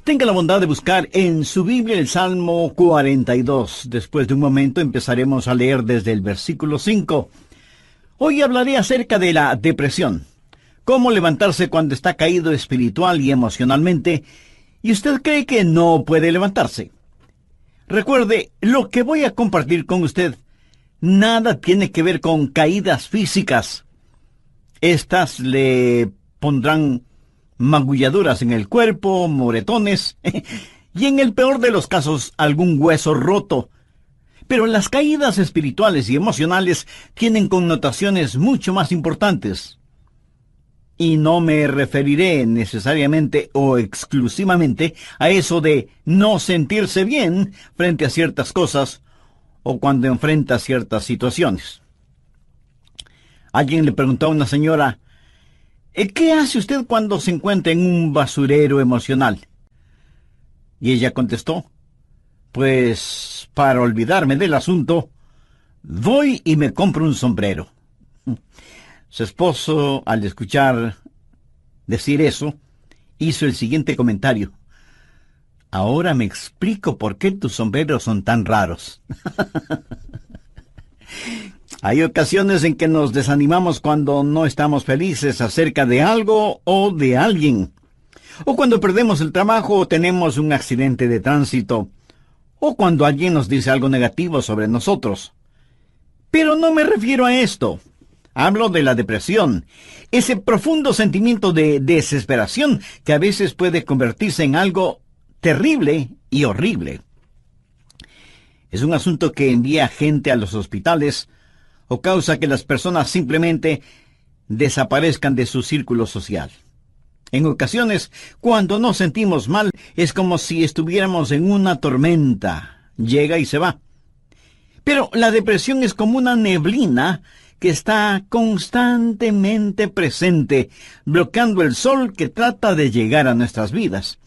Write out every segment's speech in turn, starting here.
Tenga la bondad de buscar en su Biblia el Salmo 42. Después de un momento empezaremos a leer desde el versículo 5. Hoy hablaré acerca de la depresión. Cómo levantarse cuando está caído espiritual y emocionalmente, y usted cree que no puede levantarse. Recuerde, lo que voy a compartir con usted nada tiene que ver con caídas físicas. Estas le pondrán magulladuras en el cuerpo, moretones, y en el peor de los casos, algún hueso roto. Pero las caídas espirituales y emocionales tienen connotaciones mucho más importantes. Y no me referiré necesariamente o exclusivamente a eso de no sentirse bien frente a ciertas cosas o cuando enfrenta ciertas situaciones. Alguien le preguntó a una señora: ¿qué hace usted cuando se encuentra en un basurero emocional? Y ella contestó: pues para olvidarme del asunto, voy y me compro un sombrero. Su esposo, al escuchar decir eso, hizo el siguiente comentario: ahora me explico por qué tus sombreros son tan raros. Hay ocasiones en que nos desanimamos cuando no estamos felices acerca de algo o de alguien, o cuando perdemos el trabajo o tenemos un accidente de tránsito, o cuando alguien nos dice algo negativo sobre nosotros. Pero no me refiero a esto. Hablo de la depresión, ese profundo sentimiento de desesperación que a veces puede convertirse en algo terrible y horrible. Es un asunto que envía gente a los hospitales o causa que las personas simplemente desaparezcan de su círculo social. En ocasiones, cuando nos sentimos mal, es como si estuviéramos en una tormenta. Llega y se va. Pero la depresión es como una neblina que está constantemente presente, bloqueando el sol que trata de llegar a nuestras vidas.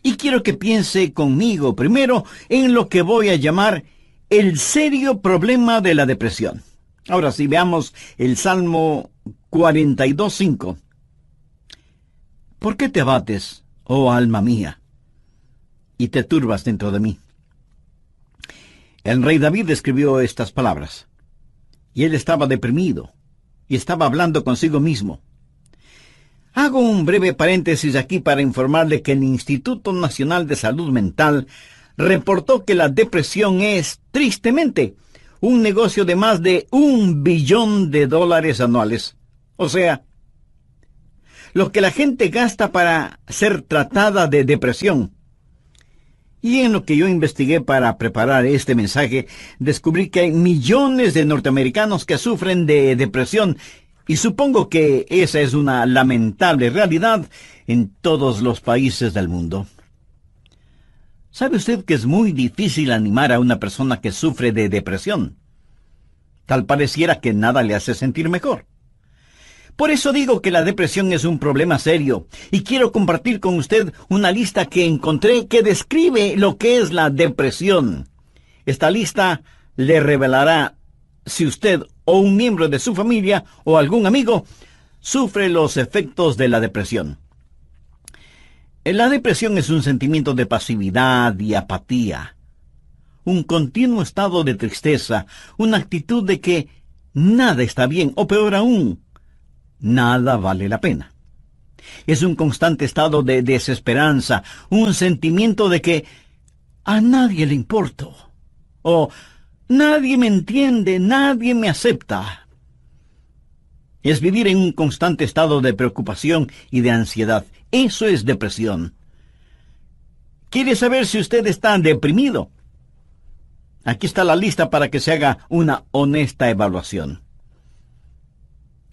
Y quiero que piense conmigo primero en lo que voy a llamar el serio problema de la depresión. Ahora sí, veamos el Salmo 42:5. ¿Por qué te abates, oh alma mía, y te turbas dentro de mí? El rey David escribió estas palabras, y él estaba deprimido, y estaba hablando consigo mismo. Hago un breve paréntesis aquí para informarle que el Instituto Nacional de Salud Mental reportó que la depresión es, tristemente, un negocio de más de $1 billón anuales. O sea, lo que la gente gasta para ser tratada de depresión. Y en lo que yo investigué para preparar este mensaje, descubrí que hay millones de norteamericanos que sufren de depresión, y supongo que esa es una lamentable realidad en todos los países del mundo. ¿Sabe usted que es muy difícil animar a una persona que sufre de depresión? Tal pareciera que nada le hace sentir mejor. Por eso digo que la depresión es un problema serio, y quiero compartir con usted una lista que encontré que describe lo que es la depresión. Esta lista le revelará si usted o un miembro de su familia o algún amigo sufre los efectos de la depresión. La depresión es un sentimiento de pasividad y apatía, un continuo estado de tristeza, una actitud de que nada está bien, o peor aún, nada vale la pena. Es un constante estado de desesperanza, un sentimiento de que a nadie le importo, o nadie me entiende, nadie me acepta. Es vivir en un constante estado de preocupación y de ansiedad. Eso es depresión. ¿Quiere saber si usted está deprimido? Aquí está la lista para que se haga una honesta evaluación.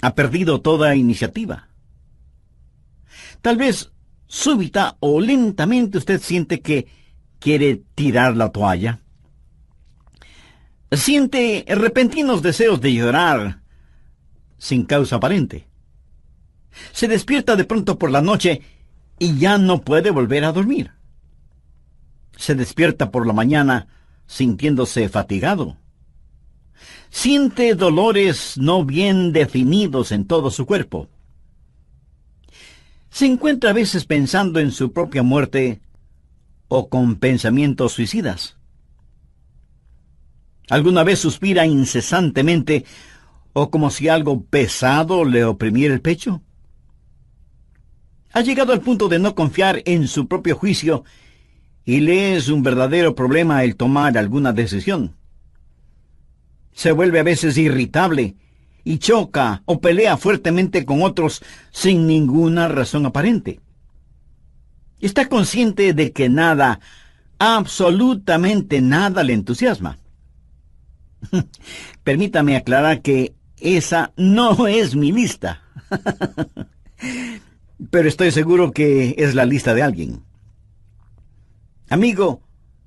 ¿Ha perdido toda iniciativa? Tal vez súbita o lentamente usted siente que quiere tirar la toalla. Siente repentinos deseos de llorar sin causa aparente. Se despierta de pronto por la noche y ya no puede volver a dormir. Se despierta por la mañana sintiéndose fatigado. Siente dolores no bien definidos en todo su cuerpo. Se encuentra a veces pensando en su propia muerte o con pensamientos suicidas? ¿Alguna vez suspira incesantemente o como si algo pesado le oprimiera el pecho? ¿Ha llegado al punto de no confiar en su propio juicio y le es un verdadero problema el tomar alguna decisión? Se vuelve a veces irritable y choca o pelea fuertemente con otros sin ninguna razón aparente. Está consciente de que nada, absolutamente nada le entusiasma. Permítame aclarar que esa no es mi lista. Pero estoy seguro que es la lista de alguien. Amigo,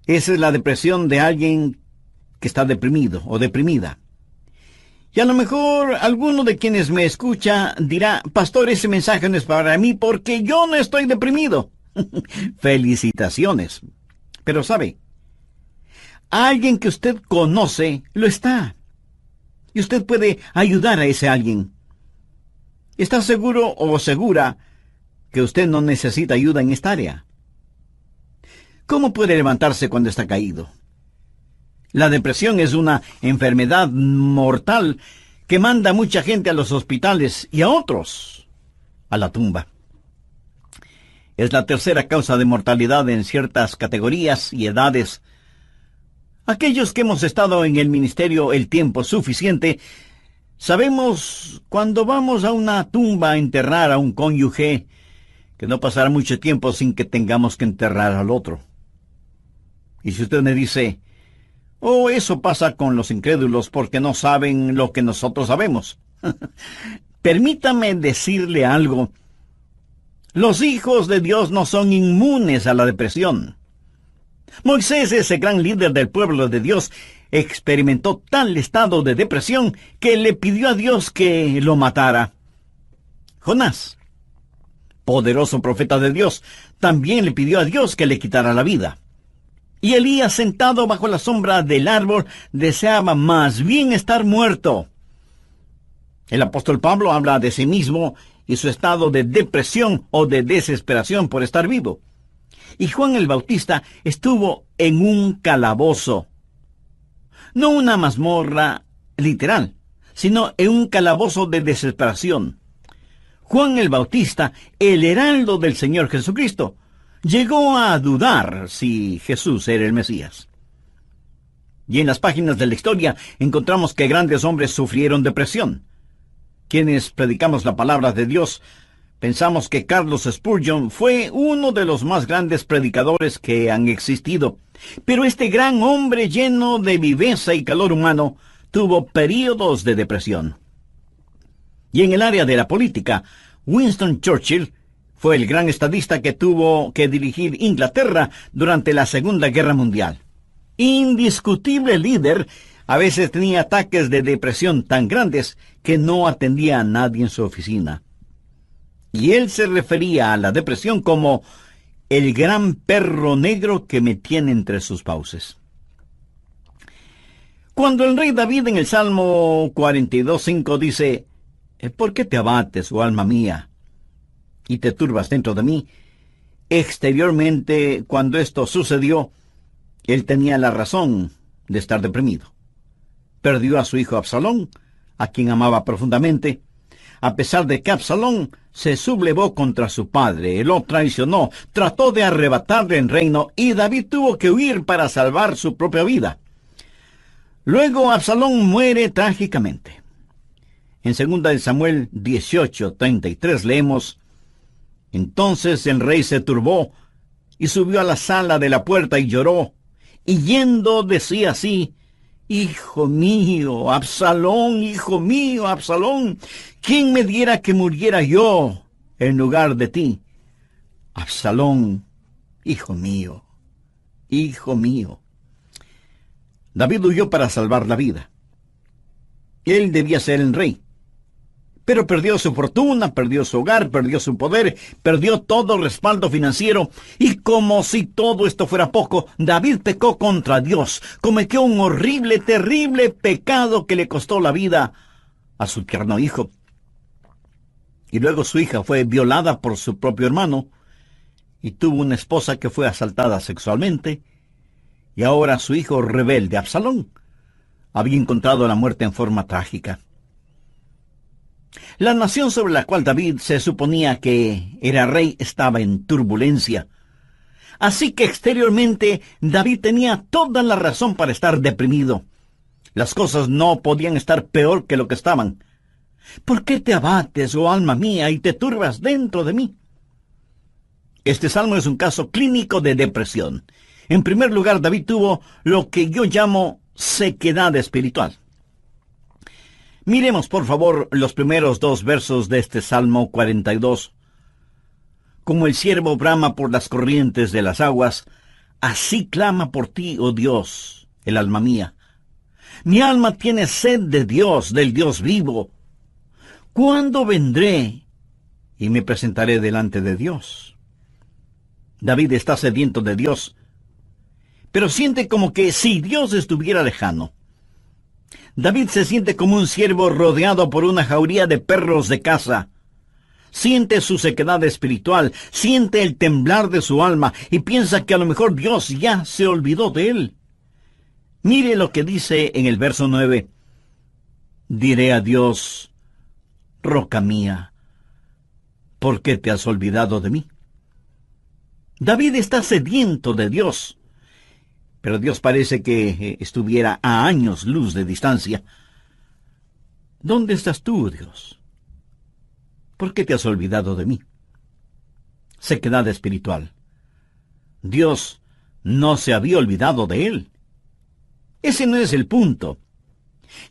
esa es la depresión de alguien que está deprimido o deprimida. Y a lo mejor alguno de quienes me escucha dirá: pastor, ese mensaje no es para mí porque yo no estoy deprimido. Felicitaciones. Pero sabe, alguien que usted conoce lo está. Y usted puede ayudar a ese alguien. ¿Está seguro o segura que usted no necesita ayuda en esta área? ¿Cómo puede levantarse cuando está caído? La depresión es una enfermedad mortal que manda a mucha gente a los hospitales y a otros a la tumba. Es la tercera causa de mortalidad en ciertas categorías y edades. Aquellos que hemos estado en el ministerio el tiempo suficiente, sabemos cuando vamos a una tumba a enterrar a un cónyuge que no pasará mucho tiempo sin que tengamos que enterrar al otro. Y si usted me dice: oh, eso pasa con los incrédulos porque no saben lo que nosotros sabemos. Permítame decirle algo. Los hijos de Dios no son inmunes a la depresión. Moisés, ese gran líder del pueblo de Dios, experimentó tal estado de depresión que le pidió a Dios que lo matara. Jonás, poderoso profeta de Dios, también le pidió a Dios que le quitara la vida. Y Elías, sentado bajo la sombra del árbol, deseaba más bien estar muerto. El apóstol Pablo habla de sí mismo y su estado de depresión o de desesperación por estar vivo. Y Juan el Bautista estuvo en un calabozo. No una mazmorra literal, sino en un calabozo de desesperación. Juan el Bautista, el heraldo del Señor Jesucristo, llegó a dudar si Jesús era el Mesías. Y en las páginas de la historia encontramos que grandes hombres sufrieron depresión. Quienes predicamos la palabra de Dios, pensamos que Carlos Spurgeon fue uno de los más grandes predicadores que han existido. Pero este gran hombre lleno de viveza y calor humano tuvo períodos de depresión. Y en el área de la política, Winston Churchill fue el gran estadista que tuvo que dirigir Inglaterra durante la Segunda Guerra Mundial. Indiscutible líder, a veces tenía ataques de depresión tan grandes que no atendía a nadie en su oficina. Y él se refería a la depresión como el gran perro negro que me tiene entre sus fauces. Cuando el rey David en el Salmo 42:5 dice: ¿por qué te abates, oh alma mía, y te turbas dentro de mí? Exteriormente, cuando esto sucedió, él tenía la razón de estar deprimido. Perdió a su hijo Absalón, a quien amaba profundamente, a pesar de que Absalón se sublevó contra su padre, lo traicionó, trató de arrebatarle el reino, y David tuvo que huir para salvar su propia vida. Luego Absalón muere trágicamente. En 2 Samuel 18:33 leemos: entonces el rey se turbó y subió a la sala de la puerta y lloró, y yendo decía así: hijo mío, Absalón, ¿quién me diera que muriera yo en lugar de ti? Absalón, hijo mío, hijo mío. David huyó para salvar la vida. Él debía ser el rey. Pero perdió su fortuna, perdió su hogar, perdió su poder, perdió todo el respaldo financiero. Y como si todo esto fuera poco, David pecó contra Dios. Cometió un horrible, terrible pecado que le costó la vida a su tierno hijo. Y luego su hija fue violada por su propio hermano. y tuvo una esposa que fue asaltada sexualmente, y ahora su hijo rebelde, Absalón, había encontrado la muerte en forma trágica. La nación sobre la cual David se suponía que era rey estaba en turbulencia. Así que exteriormente David tenía toda la razón para estar deprimido. Las cosas no podían estar peor que lo que estaban. ¿Por qué te abates, oh alma mía, y te turbas dentro de mí? Este salmo es un caso clínico de depresión. En primer lugar, David tuvo lo que yo llamo sequedad espiritual. Miremos, por favor, los primeros 2 versos de este Salmo 42. Como el ciervo brama por las corrientes de las aguas, así clama por ti, oh Dios, el alma mía. Mi alma tiene sed de Dios, del Dios vivo. ¿Cuándo vendré y me presentaré delante de Dios? David está sediento de Dios, pero siente como que si Dios estuviera lejano. David se siente como un ciervo rodeado por una jauría de perros de caza. Siente su sequedad espiritual, siente el temblar de su alma y piensa que a lo mejor Dios ya se olvidó de él. Mire lo que dice en el verso 9. Diré a Dios, roca mía, ¿por qué te has olvidado de mí? David está sediento de Dios, pero Dios parece que estuviera a años luz de distancia. ¿Dónde estás tú, Dios? ¿Por qué te has olvidado de mí? Sequedad espiritual. Dios no se había olvidado de él. Ese no es el punto.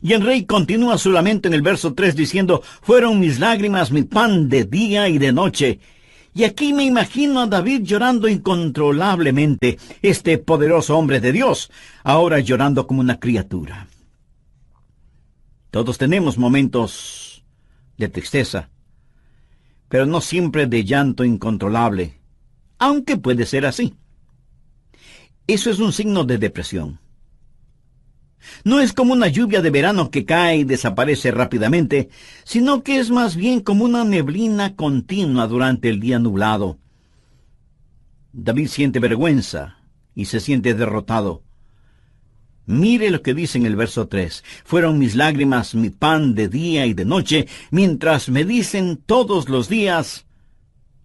Y el rey continúa su lamento en el verso 3 diciendo, fueron mis lágrimas mi pan de día y de noche. Y aquí me imagino a David llorando incontrolablemente, este poderoso hombre de Dios, ahora llorando como una criatura. Todos tenemos momentos de tristeza, pero no siempre de llanto incontrolable, aunque puede ser así. Eso es un signo de depresión. No es como una lluvia de verano que cae y desaparece rápidamente, sino que es más bien como una neblina continua durante el día nublado. David siente vergüenza y se siente derrotado. Mire lo que dice en el verso 3. Fueron mis lágrimas mi pan de día y de noche, mientras me dicen todos los días,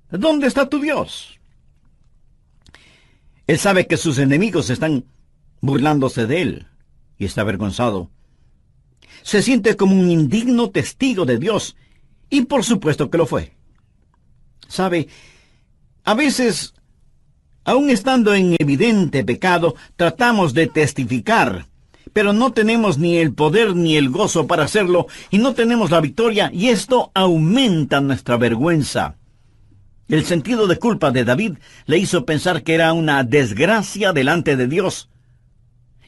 ¿dónde está tu Dios? Él sabe que sus enemigos están burlándose de él y está avergonzado. Se siente como un indigno testigo de Dios, y por supuesto que lo fue. ¿Sabe? A veces, aun estando en evidente pecado, tratamos de testificar, pero no tenemos ni el poder ni el gozo para hacerlo, y no tenemos la victoria, y esto aumenta nuestra vergüenza. El sentido de culpa de David le hizo pensar que era una desgracia delante de Dios,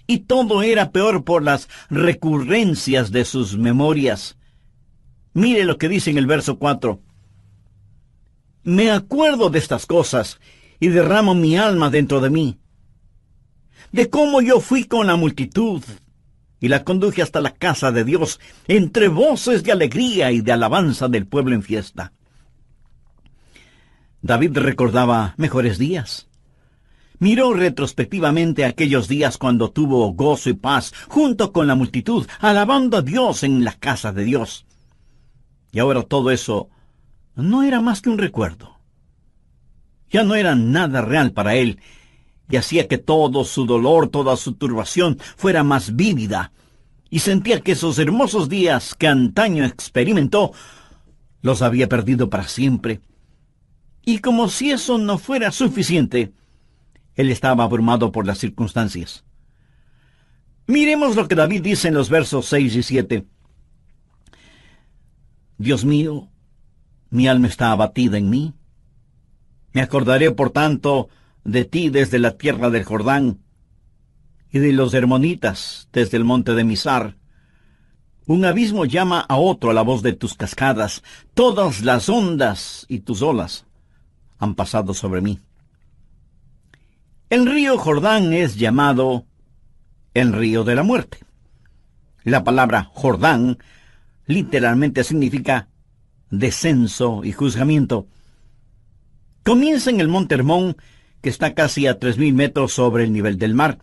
y todo era peor por las recurrencias de sus memorias. Mire lo que dice en el verso 4. Me acuerdo de estas cosas, y derramo mi alma dentro de mí, de cómo yo fui con la multitud, y la conduje hasta la casa de Dios, entre voces de alegría y de alabanza del pueblo en fiesta. David recordaba mejores días. Miró retrospectivamente aquellos días cuando tuvo gozo y paz junto con la multitud, alabando a Dios en la casa de Dios. Y ahora todo eso no era más que un recuerdo. Ya no era nada real para él, y hacía que todo su dolor, toda su turbación fuera más vívida, y sentía que esos hermosos días que antaño experimentó, los había perdido para siempre. Y como si eso no fuera suficiente, él estaba abrumado por las circunstancias. Miremos lo que David dice en los versos 6 y 7. Dios mío, mi alma está abatida en mí. Me acordaré, por tanto, de ti desde la tierra del Jordán, y de los hermonitas desde el monte de Mizar. Un abismo llama a otro a la voz de tus cascadas. Todas las ondas y tus olas han pasado sobre mí. El río Jordán es llamado el río de la muerte. La palabra Jordán literalmente significa descenso y juzgamiento. Comienza en el Monte Hermón, que está casi a 3.000 metros sobre el nivel del mar,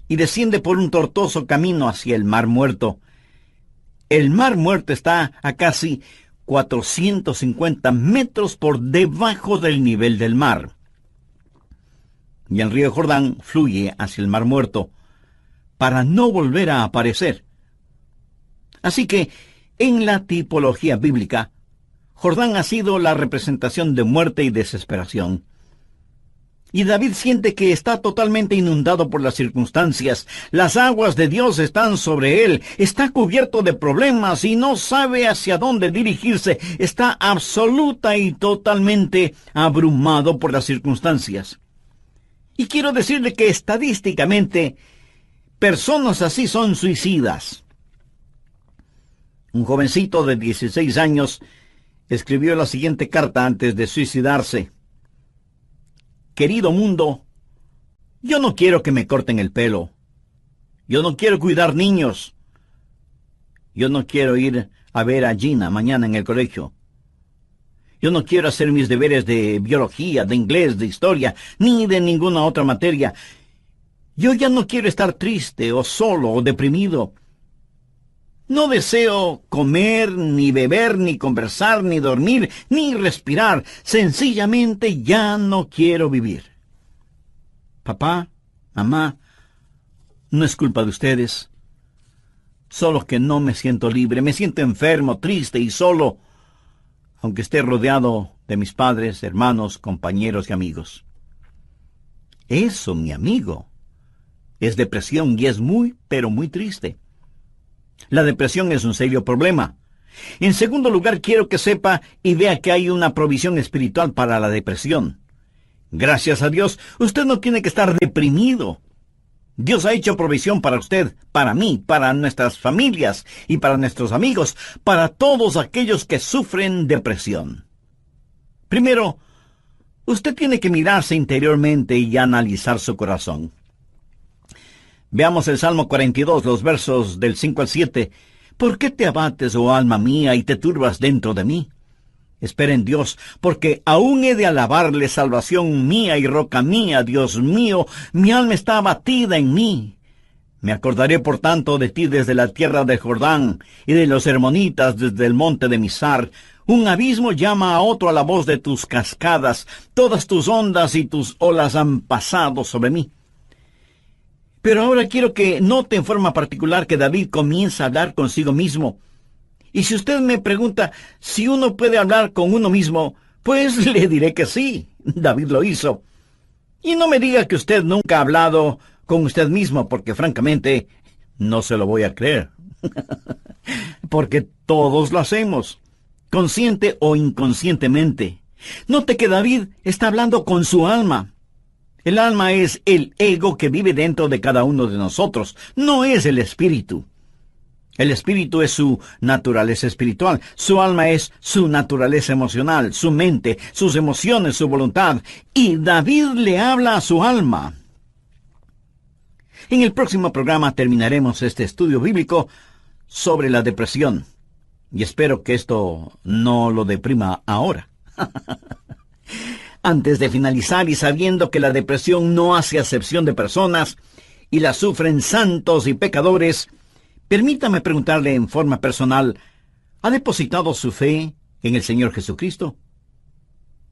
y desciende por un tortuoso camino hacia el Mar Muerto. El Mar Muerto está a casi 450 metros por debajo del nivel del mar. Y el río Jordán fluye hacia el Mar Muerto para no volver a aparecer. Así que, en la tipología bíblica, Jordán ha sido la representación de muerte y desesperación. Y David siente que está totalmente inundado por las circunstancias. Las aguas de Dios están sobre él. Está cubierto de problemas y no sabe hacia dónde dirigirse. Está absoluta y totalmente abrumado por las circunstancias. Y quiero decirle que estadísticamente, personas así son suicidas. Un jovencito de 16 años escribió la siguiente carta antes de suicidarse. Querido mundo, yo no quiero que me corten el pelo. Yo no quiero cuidar niños. Yo no quiero ir a ver a Gina mañana en el colegio. Yo no quiero hacer mis deberes de biología, de inglés, de historia, ni de ninguna otra materia. Yo ya no quiero estar triste o solo o deprimido. No deseo comer, ni beber, ni conversar, ni dormir, ni respirar. Sencillamente ya no quiero vivir. Papá, mamá, no es culpa de ustedes. Solo que no me siento libre, me siento enfermo, triste y solo, aunque esté rodeado de mis padres, hermanos, compañeros y amigos. Eso, mi amigo, es depresión y es muy, pero muy triste. La depresión es un serio problema. En segundo lugar, quiero que sepa y vea que hay una provisión espiritual para la depresión. Gracias a Dios, usted no tiene que estar deprimido. Dios ha hecho provisión para usted, para mí, para nuestras familias y para nuestros amigos, para todos aquellos que sufren depresión. Primero, usted tiene que mirarse interiormente y analizar su corazón. Veamos el Salmo 42, los versos del 5 al 7. ¿Por qué te abates, oh alma mía, y te turbas dentro de mí? Espera en Dios, porque aún he de alabarle, salvación mía y roca mía, Dios mío, mi alma está abatida en mí. Me acordaré por tanto de ti desde la tierra de Jordán, y de los hermonitas desde el monte de Mizar. Un abismo llama a otro a la voz de tus cascadas, todas tus ondas y tus olas han pasado sobre mí. Pero ahora quiero que note en forma particular que David comienza a hablar consigo mismo. Y si usted me pregunta si uno puede hablar con uno mismo, pues le diré que sí, David lo hizo. Y no me diga que usted nunca ha hablado con usted mismo, porque francamente no se lo voy a creer. Porque todos lo hacemos, consciente o inconscientemente. Note que David está hablando con su alma. El alma es el ego que vive dentro de cada uno de nosotros, no es el espíritu. El espíritu es su naturaleza espiritual, su alma es su naturaleza emocional, su mente, sus emociones, su voluntad. Y David le habla a su alma. En el próximo programa terminaremos este estudio bíblico sobre la depresión. Y espero que esto no lo deprima ahora. Antes de finalizar y sabiendo que la depresión no hace acepción de personas y la sufren santos y pecadores, permítame preguntarle en forma personal, ¿ha depositado su fe en el Señor Jesucristo?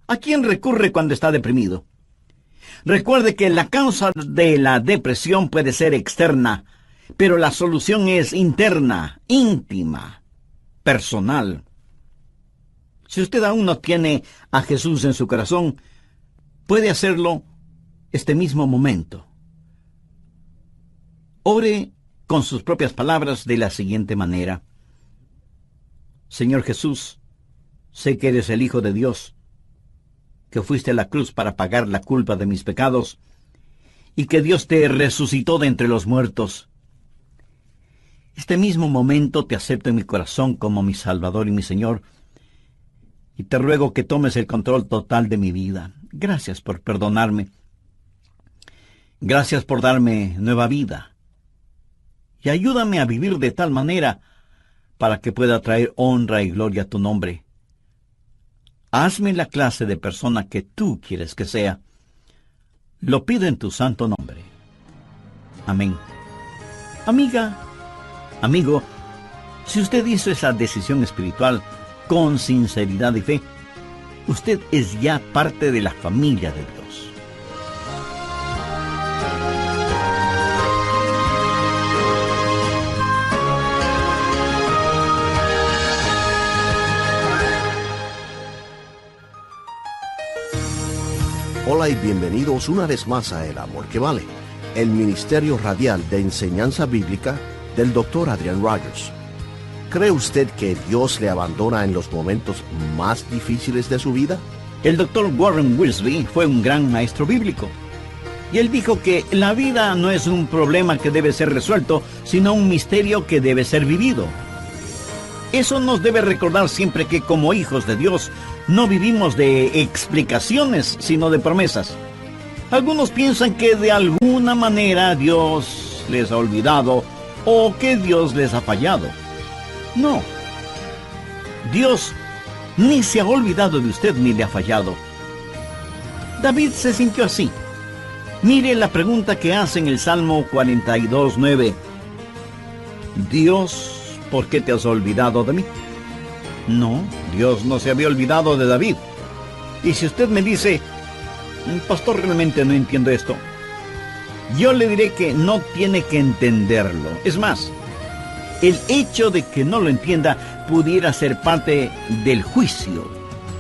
¿A quién recurre cuando está deprimido? Recuerde que la causa de la depresión puede ser externa, pero la solución es interna, íntima, personal. Si usted aún no tiene a Jesús en su corazón, puede hacerlo este mismo momento. Ore con sus propias palabras de la siguiente manera. Señor Jesús, sé que eres el Hijo de Dios, que fuiste a la cruz para pagar la culpa de mis pecados, y que Dios te resucitó de entre los muertos. Este mismo momento te acepto en mi corazón como mi Salvador y mi Señor, y te ruego que tomes el control total de mi vida. Gracias por perdonarme. Gracias por darme nueva vida. Y ayúdame a vivir de tal manera para que pueda traer honra y gloria a tu nombre. Hazme la clase de persona que tú quieres que sea. Lo pido en tu santo nombre. Amén. Amiga, amigo, si usted hizo esa decisión espiritual con sinceridad y fe, usted es ya parte de la familia de Dios. Hola y bienvenidos una vez más a El Amor que Vale, el ministerio radial de enseñanza bíblica del Dr. Adrian Rogers. ¿Cree usted que Dios le abandona en los momentos más difíciles de su vida? El Dr. Warren Wiersbe fue un gran maestro bíblico. Y él dijo que la vida no es un problema que debe ser resuelto, sino un misterio que debe ser vivido. Eso nos debe recordar siempre que como hijos de Dios no vivimos de explicaciones, sino de promesas. Algunos piensan que de alguna manera Dios les ha olvidado o que Dios les ha fallado. No. Dios ni se ha olvidado de usted ni le ha fallado. David se sintió así. Mire la pregunta que hace en el Salmo 42:9. Dios, ¿por qué te has olvidado de mí? No, Dios no se había olvidado de David. Y si usted me dice, pastor, realmente no entiendo esto, yo le diré que no tiene que entenderlo. Es más, el hecho de que no lo entienda pudiera ser parte del juicio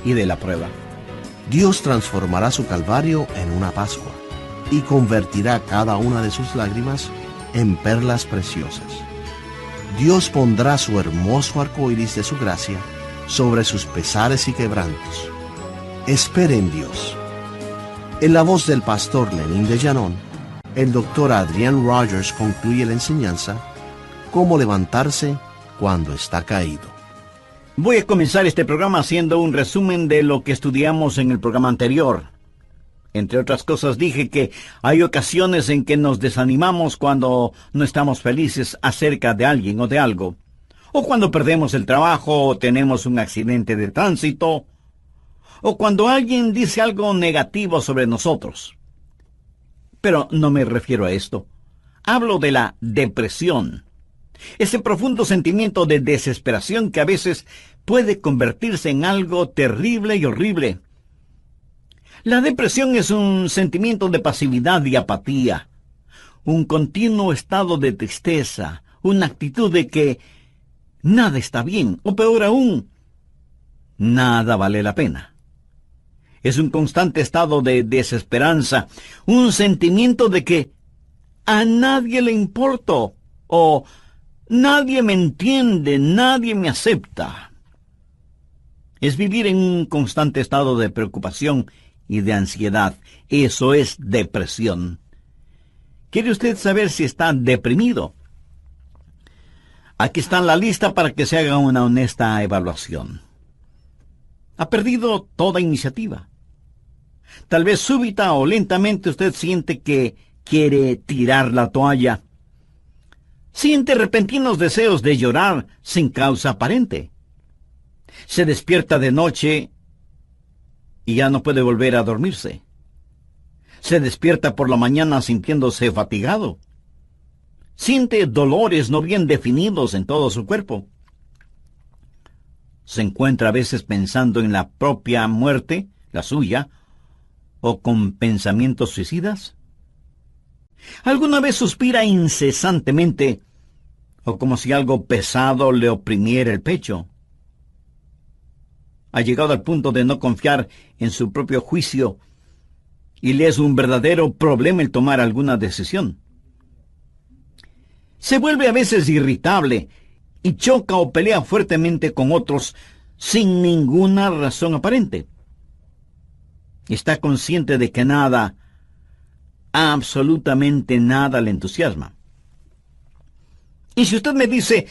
y de la prueba. Dios transformará su calvario en una Pascua y convertirá cada una de sus lágrimas en perlas preciosas. Dios pondrá su hermoso arco iris de su gracia sobre sus pesares y quebrantos. Espere en Dios. En la voz del pastor Lenín de Llanón, el Dr. Adrian Rogers concluye la enseñanza: cómo levantarse cuando está caído. Voy a comenzar este programa haciendo un resumen de lo que estudiamos en el programa anterior. Entre otras cosas dije que hay ocasiones en que nos desanimamos cuando no estamos felices acerca de alguien o de algo, o cuando perdemos el trabajo o tenemos un accidente de tránsito, o cuando alguien dice algo negativo sobre nosotros. Pero no me refiero a esto. Hablo de la depresión. Ese profundo sentimiento de desesperación que a veces puede convertirse en algo terrible y horrible. La depresión es un sentimiento de pasividad y apatía, un continuo estado de tristeza, una actitud de que nada está bien, o peor aún, nada vale la pena. Es un constante estado de desesperanza, un sentimiento de que a nadie le importo, o nadie me entiende, nadie me acepta. Es vivir en un constante estado de preocupación y de ansiedad. Eso es depresión. ¿Quiere usted saber si está deprimido? Aquí está la lista para que se haga una honesta evaluación. Ha perdido toda iniciativa. Tal vez súbita o lentamente usted siente que quiere tirar la toalla. Siente repentinos deseos de llorar sin causa aparente. Se despierta de noche y ya no puede volver a dormirse. Se despierta por la mañana sintiéndose fatigado. Siente dolores no bien definidos en todo su cuerpo. Se encuentra a veces pensando en la propia muerte, la suya, o con pensamientos suicidas. ¿Alguna vez suspira incesantemente, o como si algo pesado le oprimiera el pecho? Ha llegado al punto de no confiar en su propio juicio y le es un verdadero problema el tomar alguna decisión. Se vuelve a veces irritable y choca o pelea fuertemente con otros sin ninguna razón aparente. Está consciente de que nada, absolutamente nada le entusiasma. Y si usted me dice,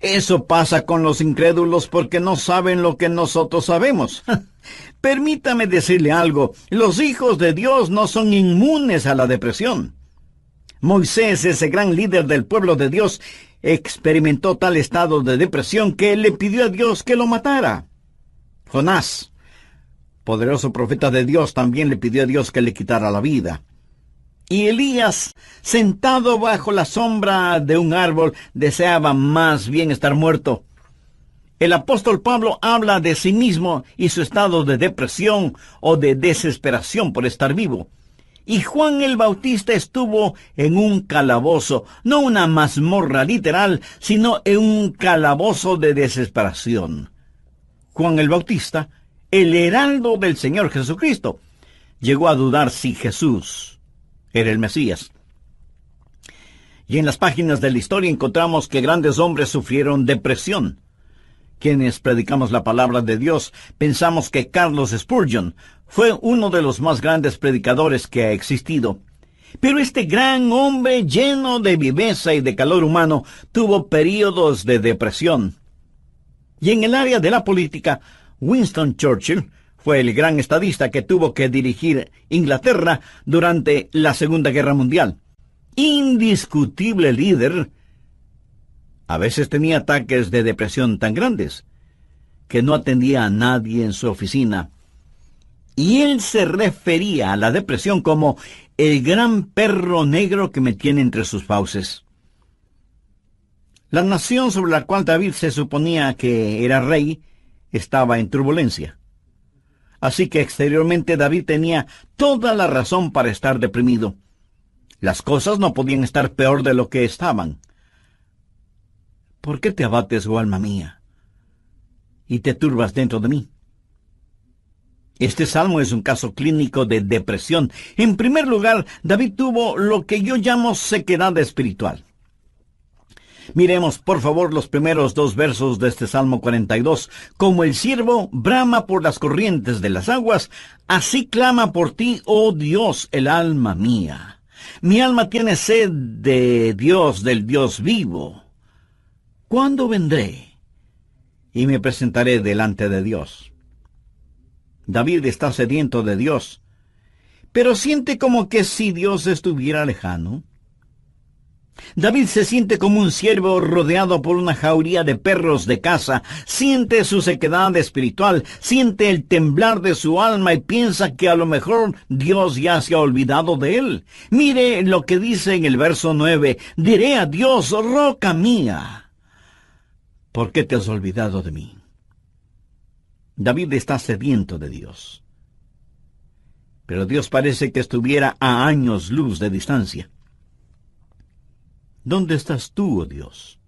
eso pasa con los incrédulos porque no saben lo que nosotros sabemos. Permítame decirle algo, los hijos de Dios no son inmunes a la depresión. Moisés, ese gran líder del pueblo de Dios, experimentó tal estado de depresión que le pidió a Dios que lo matara. Jonás, poderoso profeta de Dios, también le pidió a Dios que le quitara la vida. Y Elías, sentado bajo la sombra de un árbol, deseaba más bien estar muerto. El apóstol Pablo habla de sí mismo y su estado de depresión o de desesperación por estar vivo. Y Juan el Bautista estuvo en un calabozo, no una mazmorra literal, sino en un calabozo de desesperación. Juan el Bautista, el heraldo del Señor Jesucristo, llegó a dudar si Jesús era el Mesías. Y en las páginas de la historia encontramos que grandes hombres sufrieron depresión. Quienes predicamos la palabra de Dios pensamos que Carlos Spurgeon fue uno de los más grandes predicadores que ha existido. Pero este gran hombre lleno de viveza y de calor humano tuvo períodos de depresión. Y en el área de la política, Winston Churchill fue el gran estadista que tuvo que dirigir Inglaterra durante la Segunda Guerra Mundial. Indiscutible líder. A veces tenía ataques de depresión tan grandes que no atendía a nadie en su oficina. Y él se refería a la depresión como el gran perro negro que me tiene entre sus fauces. La nación sobre la cual David se suponía que era rey estaba en turbulencia. Así que exteriormente David tenía toda la razón para estar deprimido. Las cosas no podían estar peor de lo que estaban. ¿Por qué te abates, oh alma mía, y te turbas dentro de mí? Este salmo es un caso clínico de depresión. En primer lugar, David tuvo lo que yo llamo sequedad espiritual. Miremos, por favor, los primeros 2 versos de este Salmo 42. Como el ciervo brama por las corrientes de las aguas, así clama por ti, oh Dios, el alma mía. Mi alma tiene sed de Dios, del Dios vivo. ¿Cuándo vendré y me presentaré delante de Dios? David está sediento de Dios, pero siente como que si Dios estuviera lejano. David se siente como un ciervo rodeado por una jauría de perros de caza, siente su sequedad espiritual, siente el temblar de su alma y piensa que a lo mejor Dios ya se ha olvidado de él. Mire lo que dice en el verso 9, diré a Dios, roca mía, ¿por qué te has olvidado de mí? David está sediento de Dios. Pero Dios parece que estuviera a años luz de distancia. ¿Dónde estás tú, oh Dios?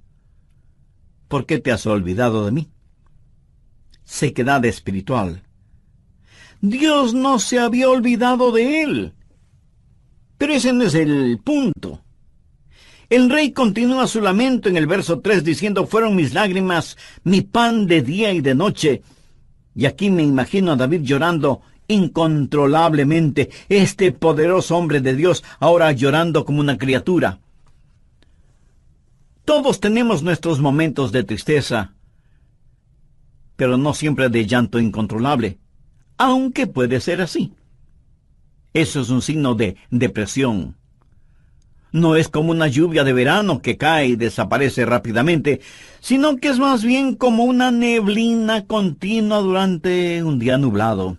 ¿Por qué te has olvidado de mí? Sequedad espiritual. Dios no se había olvidado de él. Pero ese no es el punto. El rey continúa su lamento en el verso 3 diciendo, fueron mis lágrimas, mi pan de día y de noche. Y aquí me imagino a David llorando incontrolablemente, este poderoso hombre de Dios ahora llorando como una criatura. Todos tenemos nuestros momentos de tristeza, pero no siempre de llanto incontrolable, aunque puede ser así. Eso es un signo de depresión. No es como una lluvia de verano que cae y desaparece rápidamente, sino que es más bien como una neblina continua durante un día nublado.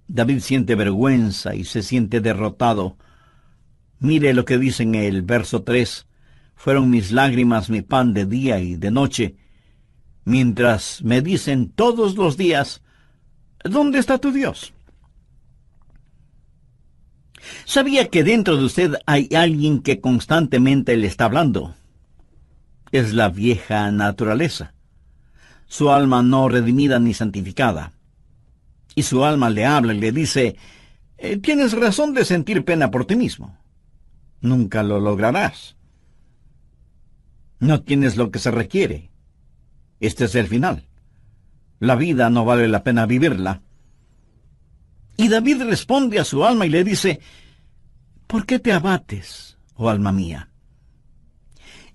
David siente vergüenza y se siente derrotado. Mire lo que dice en el verso 3. Fueron mis lágrimas mi pan de día y de noche, mientras me dicen todos los días, ¿dónde está tu Dios? ¿Sabía que dentro de usted hay alguien que constantemente le está hablando? Es la vieja naturaleza, su alma no redimida ni santificada. Y su alma le habla y le dice, tienes razón de sentir pena por ti mismo. Nunca lo lograrás. No tienes lo que se requiere. Este es el final. La vida no vale la pena vivirla. Y David responde a su alma y le dice, ¿por qué te abates, oh alma mía?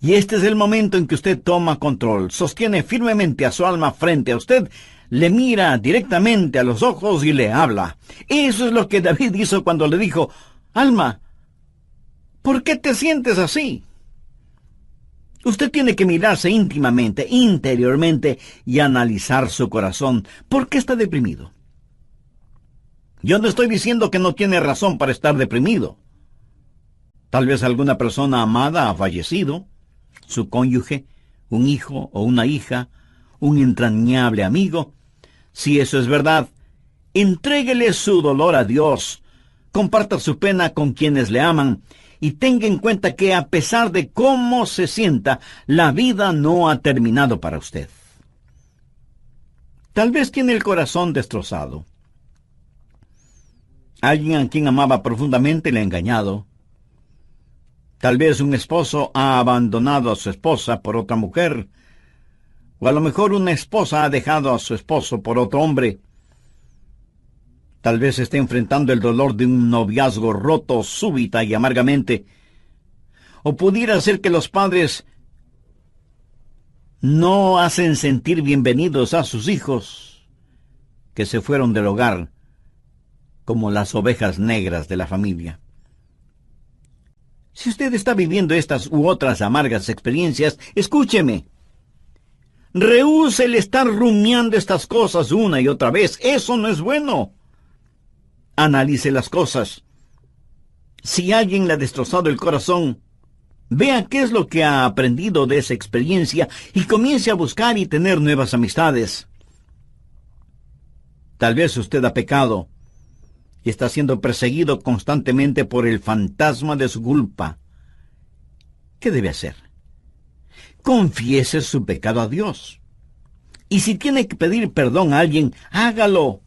Y este es el momento en que usted toma control, sostiene firmemente a su alma frente a usted, le mira directamente a los ojos y le habla. Eso es lo que David hizo cuando le dijo, alma, ¿por qué te sientes así? Usted tiene que mirarse íntimamente, interiormente, y analizar su corazón. ¿Por qué está deprimido? Yo no estoy diciendo que no tiene razón para estar deprimido. Tal vez alguna persona amada ha fallecido, su cónyuge, un hijo o una hija, un entrañable amigo. Si eso es verdad, entréguele su dolor a Dios, comparta su pena con quienes le aman y tenga en cuenta que a pesar de cómo se sienta, la vida no ha terminado para usted. Tal vez tiene el corazón destrozado. Alguien a quien amaba profundamente le ha engañado. Tal vez un esposo ha abandonado a su esposa por otra mujer, o a lo mejor una esposa ha dejado a su esposo por otro hombre. Tal vez esté enfrentando el dolor de un noviazgo roto súbita y amargamente. O pudiera ser que los padres no hacen sentir bienvenidos a sus hijos, que se fueron del hogar como las ovejas negras de la familia. Si usted está viviendo estas u otras amargas experiencias, escúcheme. Rehúse el estar rumiando estas cosas una y otra vez. Eso no es bueno. Analice las cosas. Si alguien le ha destrozado el corazón, vea qué es lo que ha aprendido de esa experiencia y comience a buscar y tener nuevas amistades. Tal vez usted ha pecado y está siendo perseguido constantemente por el fantasma de su culpa. ¿Qué debe hacer? Confiese su pecado a Dios. Y si tiene que pedir perdón a alguien, hágalo.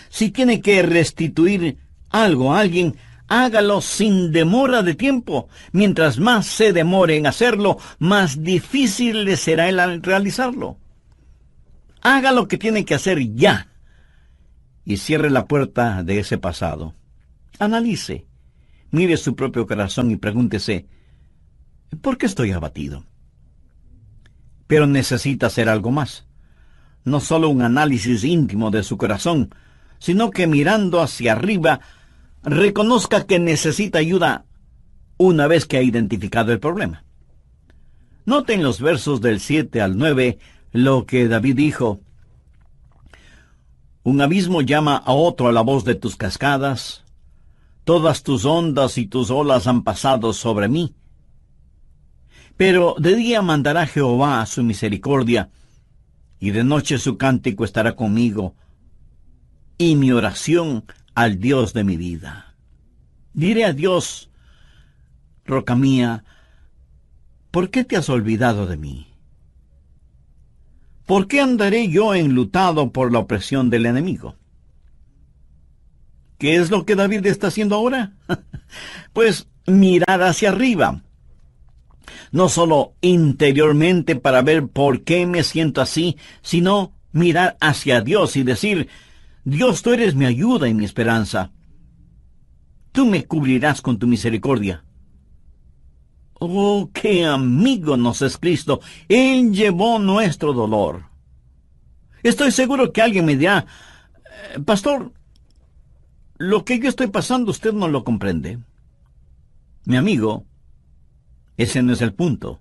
Si tiene que restituir algo a alguien, hágalo sin demora de tiempo. Mientras más se demore en hacerlo, más difícil le será el realizarlo. Haga lo que tiene que hacer ya. Y cierre la puerta de ese pasado. Analice, mire su propio corazón y pregúntese, ¿por qué estoy abatido? Pero necesita hacer algo más. No solo un análisis íntimo de su corazón, sino que mirando hacia arriba, reconozca que necesita ayuda una vez que ha identificado el problema. Noten los versos del 7 al 9 lo que David dijo. Un abismo llama a otro a la voz de tus cascadas. Todas tus ondas y tus olas han pasado sobre mí. Pero de día mandará Jehová su misericordia, y de noche su cántico estará conmigo, y mi oración al Dios de mi vida. Diré a Dios, roca mía, ¿por qué te has olvidado de mí? ¿Por qué andaré yo enlutado por la opresión del enemigo? ¿Qué es lo que David está haciendo ahora? Pues mirar hacia arriba. No solo interiormente para ver por qué me siento así, sino mirar hacia Dios y decir, Dios, tú eres mi ayuda y mi esperanza. Tú me cubrirás con tu misericordia. Oh, qué amigo nos es Cristo. Él llevó nuestro dolor. Estoy seguro que alguien me dirá, pastor, lo que yo estoy pasando usted no lo comprende. Mi amigo, ese no es el punto.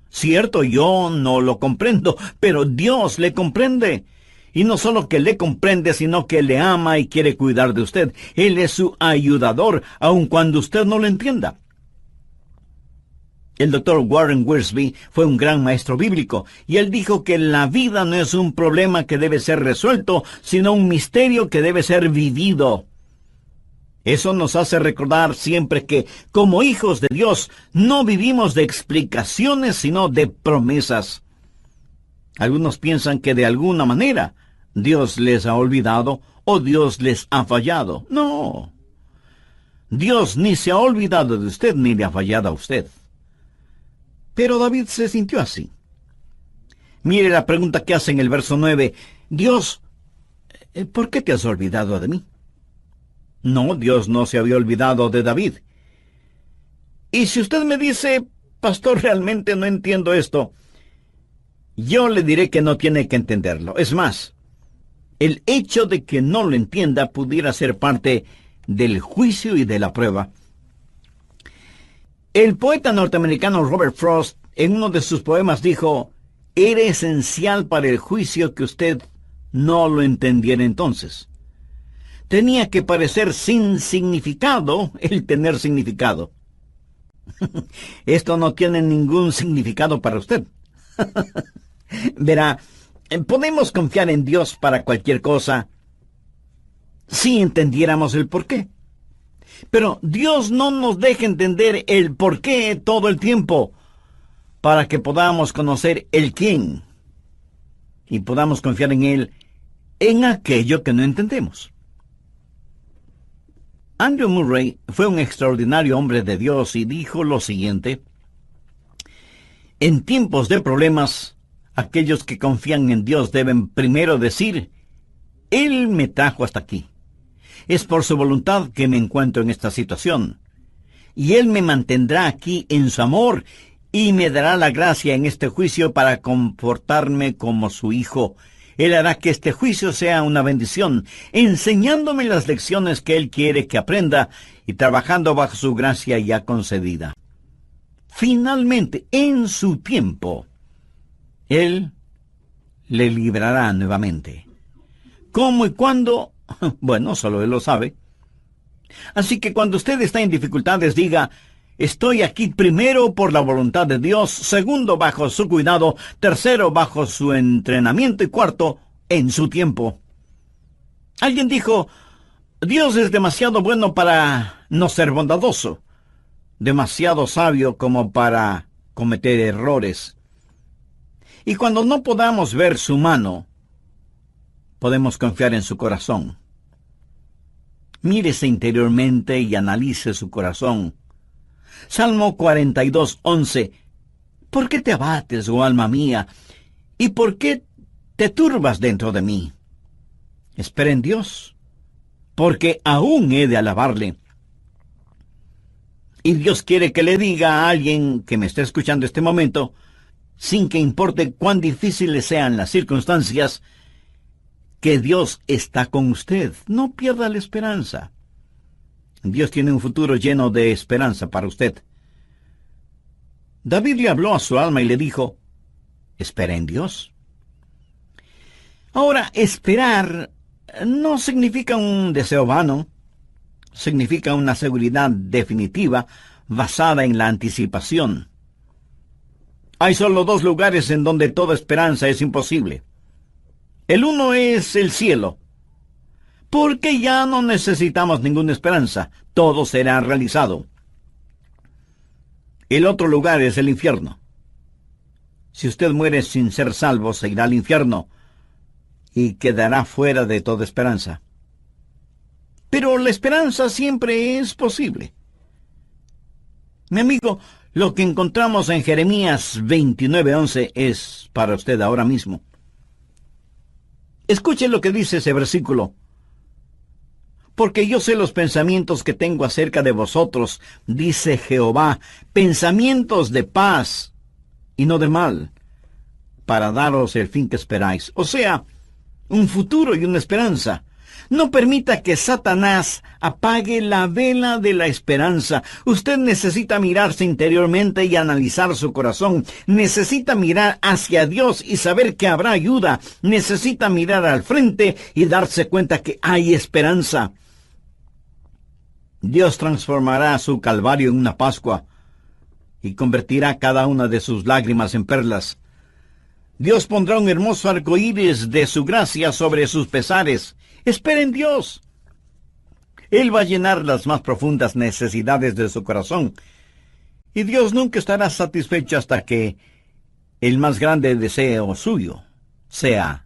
Cierto, yo no lo comprendo, pero Dios le comprende. Y no solo que le comprende, sino que le ama y quiere cuidar de usted. Él es su ayudador, aun cuando usted no lo entienda. El doctor Warren Wiersbe fue un gran maestro bíblico, y él dijo que la vida no es un problema que debe ser resuelto, sino un misterio que debe ser vivido. Eso nos hace recordar siempre que, como hijos de Dios, no vivimos de explicaciones, sino de promesas. Algunos piensan que de alguna manera Dios les ha olvidado o Dios les ha fallado. No. Dios ni se ha olvidado de usted ni le ha fallado a usted. Pero David se sintió así. Mire la pregunta que hace en el verso 9. Dios, ¿por qué te has olvidado de mí? No, Dios no se había olvidado de David. Y si usted me dice, pastor, realmente no entiendo esto, yo le diré que no tiene que entenderlo. Es más, el hecho de que no lo entienda pudiera ser parte del juicio y de la prueba. El poeta norteamericano Robert Frost, en uno de sus poemas, dijo, era esencial para el juicio que usted no lo entendiera entonces. Tenía que parecer sin significado el tener significado. Esto no tiene ningún significado para usted. Verá, podemos confiar en Dios para cualquier cosa si entendiéramos el porqué. Pero Dios no nos deja entender el porqué todo el tiempo para que podamos conocer el quién y podamos confiar en Él en aquello que no entendemos. Andrew Murray fue un extraordinario hombre de Dios y dijo lo siguiente: en tiempos de problemas, aquellos que confían en Dios deben primero decir: Él me trajo hasta aquí. Es por su voluntad que me encuentro en esta situación. Y Él me mantendrá aquí en su amor y me dará la gracia en este juicio para comportarme como su hijo. Él hará que este juicio sea una bendición, enseñándome las lecciones que Él quiere que aprenda y trabajando bajo su gracia ya concedida. Finalmente, en su tiempo, Él le librará nuevamente. ¿Cómo y cuándo? Bueno, solo Él lo sabe. Así que cuando usted está en dificultades, diga: estoy aquí primero por la voluntad de Dios, segundo bajo su cuidado, tercero bajo su entrenamiento y cuarto en su tiempo. Alguien dijo: Dios es demasiado bueno para no ser bondadoso, demasiado sabio como para cometer errores. Y cuando no podamos ver su mano, podemos confiar en su corazón. Mírese interiormente y analice su corazón. Salmo 42:11. ¿Por qué te abates, oh alma mía? ¿Y por qué te turbas dentro de mí? Espera en Dios, porque aún he de alabarle. Y Dios quiere que le diga a alguien que me esté escuchando este momento, sin que importe cuán difíciles sean las circunstancias, que Dios está con usted. No pierda la esperanza. Dios tiene un futuro lleno de esperanza para usted. David le habló a su alma y le dijo: espera en Dios. Ahora, esperar no significa un deseo vano, significa una seguridad definitiva basada en la anticipación. Hay solo dos lugares en donde toda esperanza es imposible. El uno es el cielo, porque ya no necesitamos ninguna esperanza, todo será realizado. El otro lugar es el infierno. Si usted muere sin ser salvo, se irá al infierno y quedará fuera de toda esperanza. Pero la esperanza siempre es posible. Mi amigo, lo que encontramos en Jeremías 29:11 es para usted ahora mismo. Escuche lo que dice ese versículo. Porque yo sé los pensamientos que tengo acerca de vosotros, dice Jehová, pensamientos de paz y no de mal, para daros el fin que esperáis. O sea, un futuro y una esperanza. No permita que Satanás apague la vela de la esperanza. Usted necesita mirarse interiormente y analizar su corazón. Necesita mirar hacia Dios y saber que habrá ayuda. Necesita mirar al frente y darse cuenta que hay esperanza. Dios transformará su calvario en una Pascua y convertirá cada una de sus lágrimas en perlas. Dios pondrá un hermoso arco iris de su gracia sobre sus pesares. Espera en Dios. Él va a llenar las más profundas necesidades de su corazón. Y Dios nunca estará satisfecho hasta que el más grande deseo suyo sea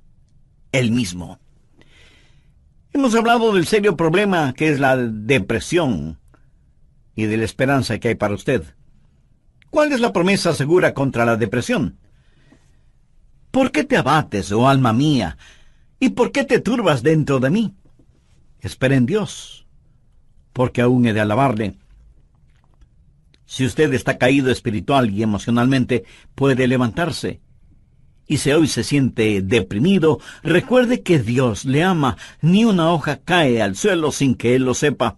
Él mismo. Hemos hablado del serio problema que es la depresión y de la esperanza que hay para usted. ¿Cuál es la promesa segura contra la depresión? ¿Por qué te abates, oh alma mía? ¿Y por qué te turbas dentro de mí? Espera en Dios, porque aún he de alabarle. Si usted está caído espiritual y emocionalmente, puede levantarse. Y si hoy se siente deprimido, recuerde que Dios le ama. Ni una hoja cae al suelo sin que Él lo sepa.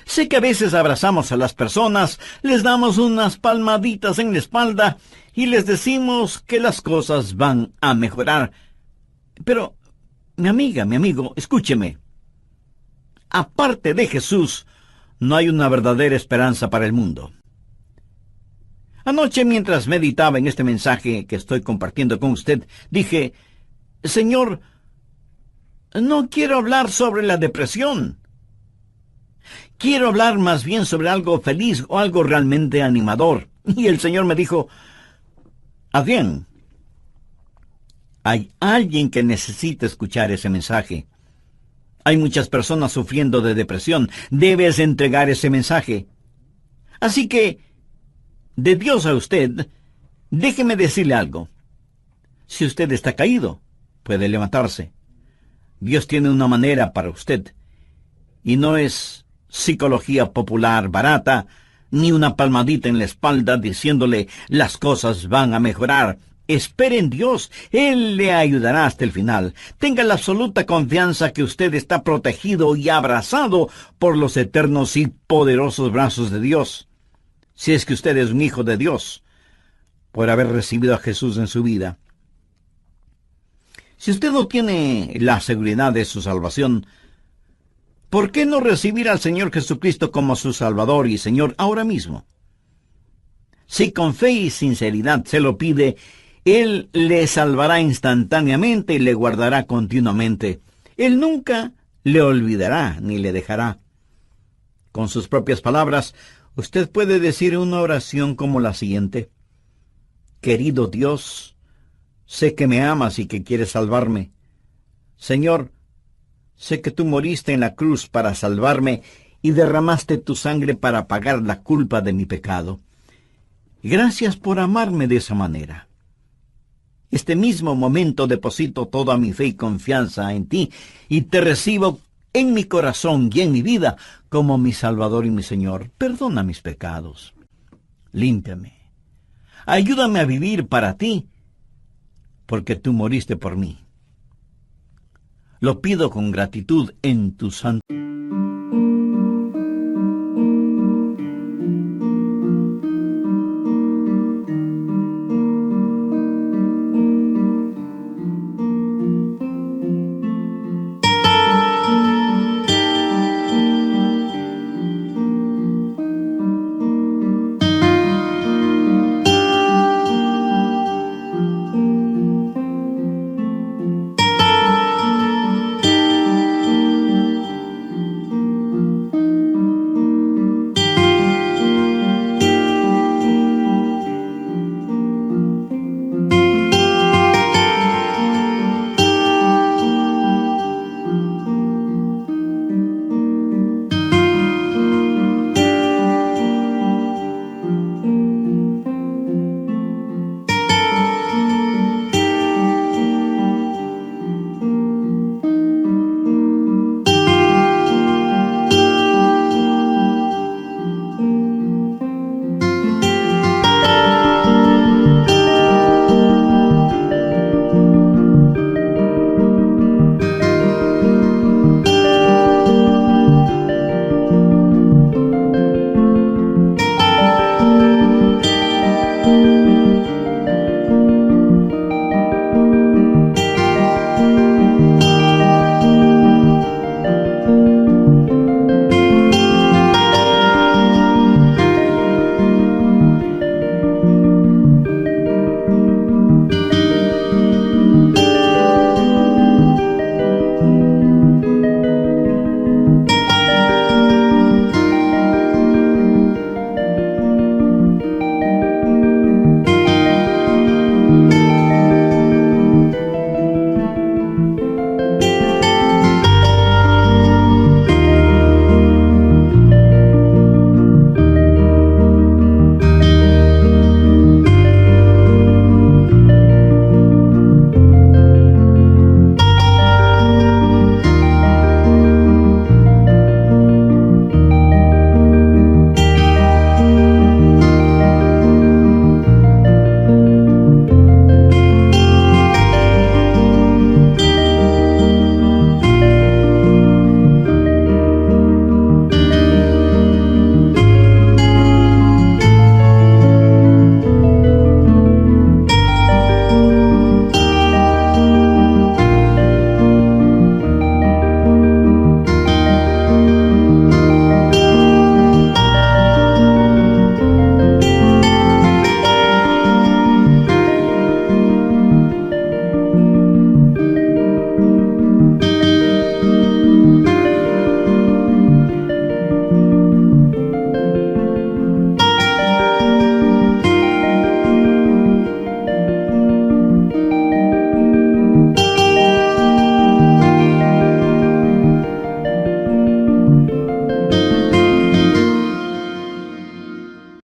Sé que a veces abrazamos a las personas, les damos unas palmaditas en la espalda y les decimos que las cosas van a mejorar. Pero, mi amiga, mi amigo, escúcheme. aparte de Jesús, no hay una verdadera esperanza para el mundo. Anoche, mientras meditaba en este mensaje que estoy compartiendo con usted, dije, Señor, no quiero hablar sobre la depresión. Quiero hablar más bien sobre algo feliz o algo realmente animador. Y el Señor me dijo, Adrián, hay alguien que necesita escuchar ese mensaje. Hay muchas personas sufriendo de depresión. Debes entregar ese mensaje. Así que, de Dios a usted, déjeme decirle algo. Si usted está caído, puede levantarse. Dios tiene una manera para usted. Y no es psicología popular barata, ni una palmadita en la espalda diciéndole las cosas van a mejorar. Espere en Dios, Él le ayudará hasta el final. Tenga la absoluta confianza que usted está protegido y abrazado por los eternos y poderosos brazos de Dios. Si es que usted es un hijo de Dios, por haber recibido a Jesús en su vida. Si usted no tiene la seguridad de su salvación, ¿por qué no recibir al Señor Jesucristo como su Salvador y Señor ahora mismo? Si con fe y sinceridad se lo pide, Él le salvará instantáneamente y le guardará continuamente. Él nunca le olvidará ni le dejará. Con sus propias palabras, usted puede decir una oración como la siguiente. Querido Dios, sé que me amas y que quieres salvarme. Señor, sé que tú moriste en la cruz para salvarme y derramaste tu sangre para pagar la culpa de mi pecado. Gracias por amarme de esa manera. Este mismo momento deposito toda mi fe y confianza en ti y te recibo en mi corazón y en mi vida como mi Salvador y mi Señor. Perdona mis pecados. Límpiame. Ayúdame a vivir para ti, porque tú moriste por mí. Lo pido con gratitud en tu santo.